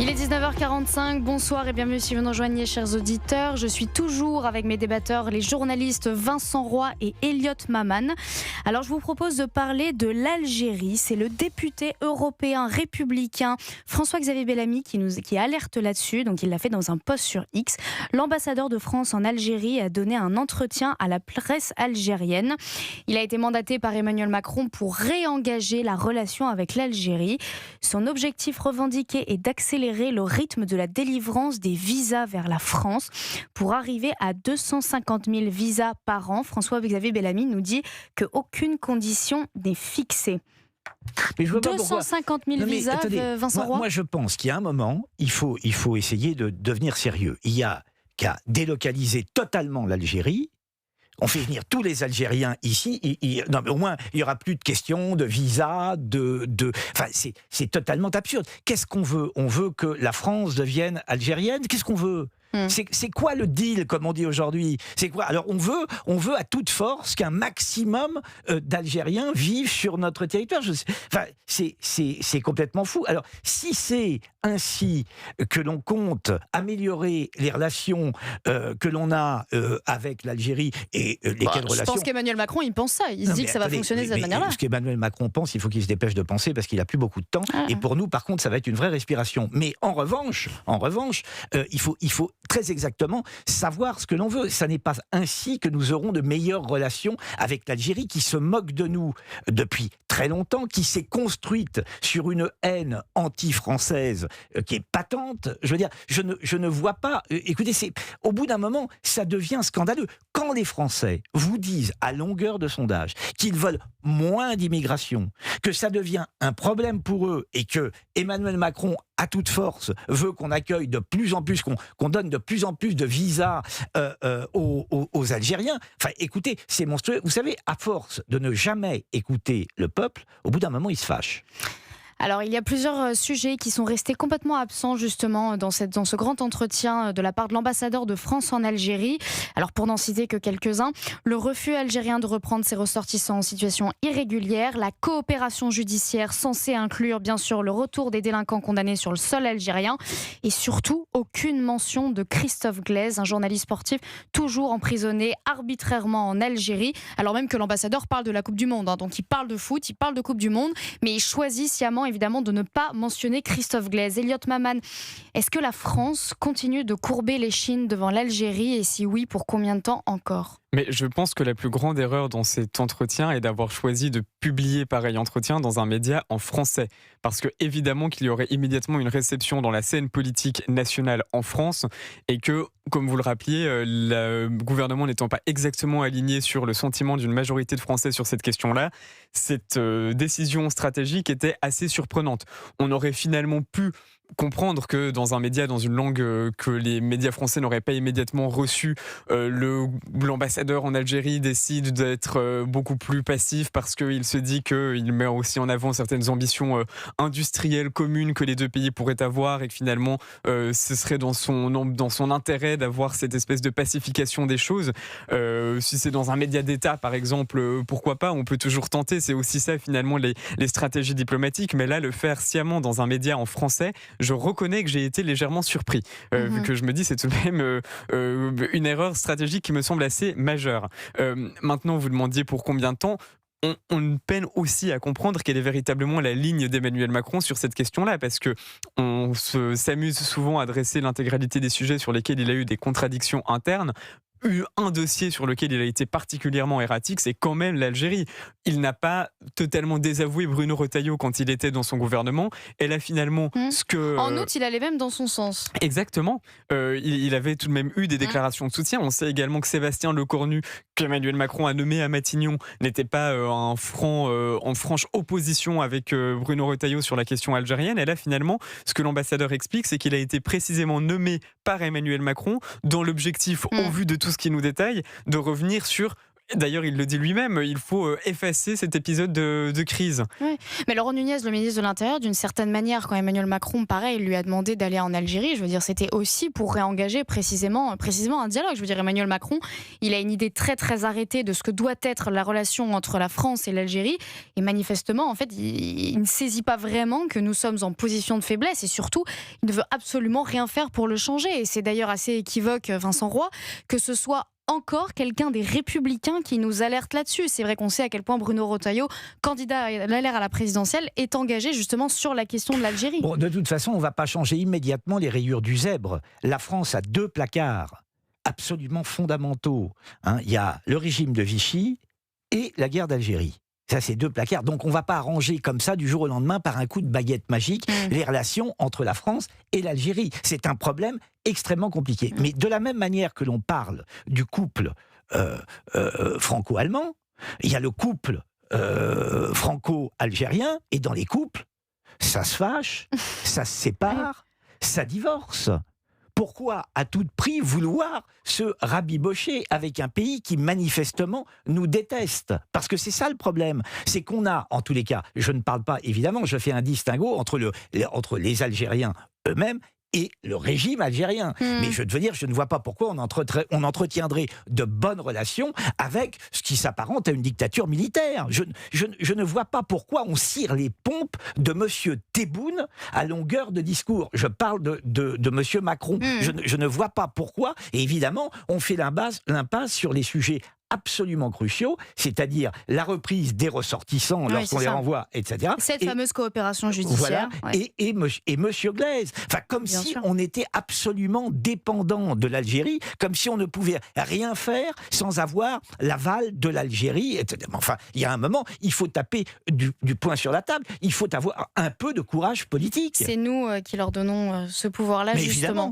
Il est 19h45, bonsoir et bienvenue si vous nous rejoignez chers auditeurs. Je suis toujours avec mes débatteurs, les journalistes Vincent Roy et Elliot Maman. Alors je vous propose de parler de l'Algérie. C'est le député européen républicain François-Xavier Bellamy qui alerte là-dessus. Donc il l'a fait dans un post sur X. L'ambassadeur de France en Algérie a donné un entretien à la presse algérienne. Il a été mandaté par Emmanuel Macron pour réengager la relation avec l'Algérie. Son objectif revendiqué est d'accélérer le rythme de la délivrance des visas vers la France pour arriver à 250 000 visas par an. François-Xavier Bellamy nous dit qu'aucune condition n'est fixée. Mais je vois 250 000 visas, attendez, Vincent Roy. Moi, je pense qu'il y a un moment, il faut essayer de devenir sérieux. Il y a qu'à délocaliser totalement l'Algérie. On fait venir tous les Algériens ici. Non, mais au moins, il n'y aura plus de questions de visa, Enfin, c'est totalement absurde. Qu'est-ce qu'on veut ? On veut que la France devienne algérienne ? Qu'est-ce qu'on veut ? C'est quoi le deal, comme on dit aujourd'hui ? C'est quoi ? Alors on veut à toute force qu'un maximum d'Algériens vivent sur notre territoire. Enfin, c'est complètement fou. Alors si c'est ainsi que l'on compte améliorer les relations que l'on a avec l'Algérie et lesquelles relations... Je pense qu'Emmanuel Macron, il pense ça. Il se dit que ça va fonctionner de cette manière-là. Ce qu'Emmanuel Macron pense, il faut qu'il se dépêche de penser parce qu'il n'a plus beaucoup de temps. Et pour nous, par contre, ça va être une vraie respiration. Mais en revanche, il faut très exactement savoir ce que l'on veut. Ça n'est pas ainsi que nous aurons de meilleures relations avec l'Algérie qui se moque de nous depuis très longtemps, qui s'est construite sur une haine anti-française qui est patente. Je veux dire, je ne vois pas... écoutez, au bout d'un moment, ça devient scandaleux. Quand les Français vous disent à longueur de sondage qu'ils veulent moins d'immigration, que ça devient un problème pour eux et que Emmanuel Macron, à toute force, veut qu'on accueille de plus en plus, qu'on donne de plus en plus de visas aux Algériens. Enfin, écoutez, c'est monstrueux. Vous savez, à force de ne jamais écouter le peuple, au bout d'un moment, il se fâche. Alors, il y a plusieurs sujets qui sont restés complètement absents, justement, dans ce grand entretien de la part de l'ambassadeur de France en Algérie. Alors, pour n'en citer que quelques-uns, le refus algérien de reprendre ses ressortissants en situation irrégulière, la coopération judiciaire censée inclure, bien sûr, le retour des délinquants condamnés sur le sol algérien et surtout, aucune mention de Christophe Glaise, un journaliste sportif toujours emprisonné arbitrairement en Algérie, alors même que l'ambassadeur parle de la Coupe du Monde. Donc, il parle de foot, il parle de Coupe du Monde, mais il choisit sciemment évidemment de ne pas mentionner Christophe Glaise. Elliot Maman, est-ce que la France continue de courber l'échine devant l'Algérie et si oui, pour combien de temps encore ? Mais je pense que la plus grande erreur dans cet entretien est d'avoir choisi de publier pareil entretien dans un média en français. Parce que évidemment qu'il y aurait immédiatement une réception dans la scène politique nationale en France et que, comme vous le rappeliez, le gouvernement n'étant pas exactement aligné sur le sentiment d'une majorité de Français sur cette question-là, cette décision stratégique était assez surprenante. On aurait finalement pu comprendre que dans un média, dans une langue que les médias français n'auraient pas immédiatement reçu, l'ambassadeur en Algérie décide d'être beaucoup plus passif parce qu'il se dit qu'il met aussi en avant certaines ambitions industrielles communes que les deux pays pourraient avoir et que finalement ce serait dans son intérêt d'avoir cette espèce de pacification des choses. Si c'est dans un média d'État par exemple, pourquoi pas, on peut toujours tenter, c'est aussi ça finalement les stratégies diplomatiques, mais là le faire sciemment dans un média en français, je reconnais que j'ai été légèrement surpris, vu que je me dis c'est tout de même une erreur stratégique qui me semble assez majeure. Maintenant, vous demandiez pour combien de temps. On peine aussi à comprendre quelle est véritablement la ligne d'Emmanuel Macron sur cette question-là, parce que on s'amuse souvent à dresser l'intégralité des sujets sur lesquels il a eu des contradictions internes. Un dossier sur lequel il a été particulièrement erratique, c'est quand même l'Algérie. Il n'a pas totalement désavoué Bruno Retailleau quand il était dans son gouvernement. Elle a finalement ce que... En août, il allait même dans son sens. Exactement. Il avait tout de même eu des déclarations de soutien. On sait également que Sébastien Lecornu, qu'Emmanuel Macron a nommé à Matignon, n'était pas en franche opposition avec Bruno Retailleau sur la question algérienne. Et là, finalement, ce que l'ambassadeur explique, c'est qu'il a été précisément nommé par Emmanuel Macron dans l'objectif, au vu de tout ce qui nous détaille, de revenir sur D'ailleurs, il le dit lui-même, il faut effacer cet épisode de crise. Oui. Mais Laurent Nunez, le ministre de l'Intérieur, d'une certaine manière, quand Emmanuel Macron, pareil, lui a demandé d'aller en Algérie, je veux dire, c'était aussi pour réengager précisément un dialogue. Je veux dire, Emmanuel Macron, il a une idée très très arrêtée de ce que doit être la relation entre la France et l'Algérie. Et manifestement, en fait, il ne saisit pas vraiment que nous sommes en position de faiblesse et surtout, il ne veut absolument rien faire pour le changer. Et c'est d'ailleurs assez équivoque, Vincent Roy, que ce soit encore quelqu'un des Républicains qui nous alerte là-dessus. C'est vrai qu'on sait à quel point Bruno Retailleau, candidat à LR à la présidentielle, est engagé justement sur la question de l'Algérie. Bon, de toute façon, on ne va pas changer immédiatement les rayures du zèbre. La France a 2 placards absolument fondamentaux. Il y a le régime de Vichy et la guerre d'Algérie. Ça, c'est 2 placards. Donc, on ne va pas arranger comme ça, du jour au lendemain, par un coup de baguette magique, les relations entre la France et l'Algérie. C'est un problème extrêmement compliqué. Mais de la même manière que l'on parle du couple franco-allemand, il y a le couple franco-algérien, et dans les couples, ça se fâche, ça se sépare, ça divorce. Pourquoi à tout prix vouloir se rabibocher avec un pays qui manifestement nous déteste? Parce que c'est ça le problème. C'est qu'on a, en tous les cas, je ne parle pas, évidemment, je fais un distinguo entre les Algériens eux-mêmes et le régime algérien. Mais je veux dire, je ne vois pas pourquoi on entretiendrait de bonnes relations avec ce qui s'apparente à une dictature militaire. Je ne vois pas pourquoi on cire les pompes de M. Tebboune à longueur de discours. Je parle de M. Macron. Je ne vois pas pourquoi. Et évidemment, on fait l'impasse sur les sujets absolument cruciaux, c'est-à-dire la reprise des ressortissants lorsqu'on les renvoie, etc. Cette fameuse coopération judiciaire. Voilà, et Monsieur Glaise. Enfin, comme Bien si sûr. on était absolument dépendant de l'Algérie, comme si on ne pouvait rien faire sans avoir l'aval de l'Algérie, etc. Enfin, il y a un moment, il faut taper du poing sur la table, il faut avoir un peu de courage politique. C'est nous qui leur donnons ce pouvoir-là, Mais justement. évidemment.